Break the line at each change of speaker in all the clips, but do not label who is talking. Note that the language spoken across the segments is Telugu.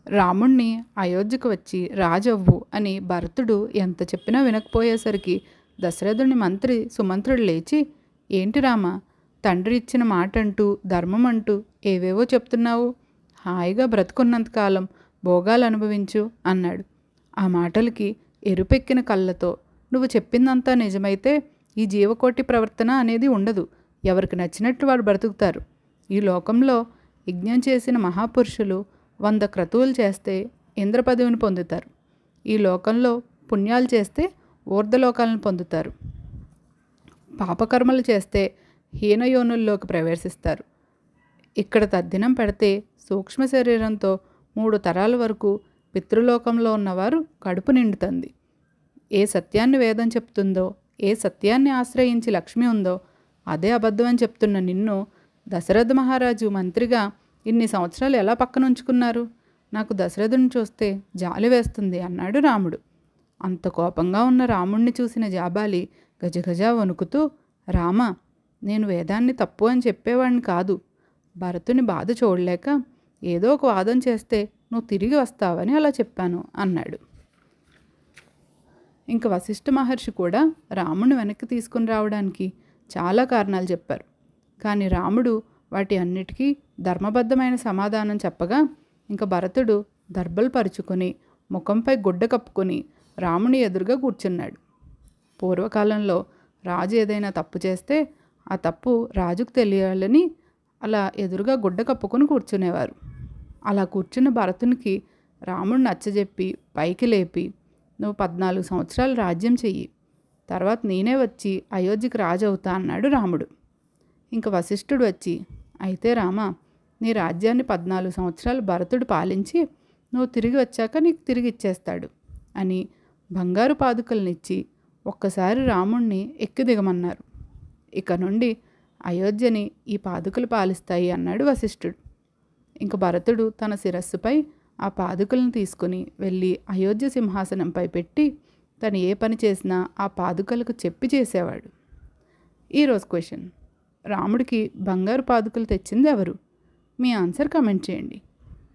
రాముణ్ణి అయోధ్యకు వచ్చి రాజవ్వు అని భరతుడు ఎంత చెప్పినా వినకపోయేసరికి దశరథుని మంత్రి సుమంత్రుడు లేచి, ఏంటి రామ, తండ్రి ఇచ్చిన మాట అంటూ ధర్మం అంటూ ఏవేవో చెప్తున్నావు, హాయిగా బ్రతుకున్నంతకాలం భోగాలు అనుభవించు అన్నాడు. ఆ మాటలకి ఎరుపెక్కిన కళ్ళతో, నువ్వు చెప్పిందంతా నిజమైతే ఈ జీవకోటి ప్రవర్తన అనేది ఉండదు, ఎవరికి నచ్చినట్లు వారు బ్రతుకుతారు. ఈ లోకంలో యజ్ఞం చేసిన మహాపురుషులు 100 క్రతువులు చేస్తే ఇంద్ర పదవిని పొందుతారు. ఈ లోకంలో పుణ్యాలు చేస్తే ఊర్ధ్వలోకాలను పొందుతారు. పాపకర్మలు చేస్తే హీనయోనుల్లోకి ప్రవేశిస్తారు. ఇక్కడ తద్దినం పెడితే సూక్ష్మ శరీరంతో 3 తరాల వరకు పితృలోకంలో ఉన్నవారు కడుపు నిండుతుంది. ఏ సత్యాన్ని వేదం చెప్తుందో, ఏ సత్యాన్ని ఆశ్రయించి లక్ష్మి ఉందో అదే అబద్ధం అని చెప్తున్న నిన్ను దశరథ మహారాజు మంత్రిగా ఇన్ని సంవత్సరాలు ఎలా పక్కనుంచుకున్నారు? నాకు దశరథుని చూస్తే జాలి వేస్తుంది అన్నాడు రాముడు. అంత కోపంగా ఉన్న రాముణ్ణి చూసిన జాబాలి గజగజ వణుకుతూ, రామ, నేను వేదాన్ని తప్పు అని చెప్పేవాడిని కాదు. భరతుని బాధ చూడలేక ఏదో ఒక వాదం చేస్తే నువ్వు తిరిగి వస్తావని అలా చెప్పాను అన్నాడు. ఇంక వశిష్ఠ మహర్షి కూడా రాముని వెనక్కి తీసుకుని రావడానికి చాలా కారణాలు చెప్పారు. కానీ రాముడు వాటి అన్నిటికీ ధర్మబద్ధమైన సమాధానం చెప్పగా ఇంక భరతుడు దర్భలు పరుచుకొని ముఖంపై గుడ్డ కప్పుకొని రాముని ఎదురుగా కూర్చున్నాడు. పూర్వకాలంలో రాజు ఏదైనా తప్పు చేస్తే ఆ తప్పు రాజుకు తెలియాలని అలా ఎదురుగా గుడ్డ కప్పుకొని కూర్చునేవారు. అలా కూర్చున్న భరతునికి రాముడు నచ్చజెప్పి పైకి లేపి, నువ్వు 14 సంవత్సరాలు రాజ్యం చెయ్యి, తర్వాత నేనే వచ్చి అయోధ్యకి రాజు అవుతా అన్నాడు రాముడు. ఇంక వశిష్ఠుడు వచ్చి, అయితే రామ, నీ రాజ్యాన్ని 14 సంవత్సరాలు భరతుడు పాలించి నువ్వు తిరిగి వచ్చాక నీకు తిరిగి ఇచ్చేస్తాడు అని బంగారు పాదుకలనిచ్చి ఒక్కసారి రాముణ్ణి ఎక్కి దిగమన్నారు. ఇక నుండి అయోధ్యని ఈ పాదుకలు పాలిస్తాయి అన్నాడు వశిష్ఠుడు. ఇంక భరతుడు తన శిరస్సుపై ఆ పాదుకలను తీసుకుని వెళ్ళి అయోధ్య సింహాసనంపై పెట్టి తను ఏ పని చేసినా ఆ పాదుకలకు చెప్పి చేసేవాడు. ఈరోజు క్వశ్చన్, రాముడికి బంగారు పాదుకలు తెచ్చింది ఎవరు? మీ ఆన్సర్ కమెంట్ చేయండి.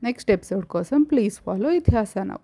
నెక్స్ట్ ఎపిసోడ్ కోసం ప్లీజ్ ఫాలో ఇతిహాస నౌ.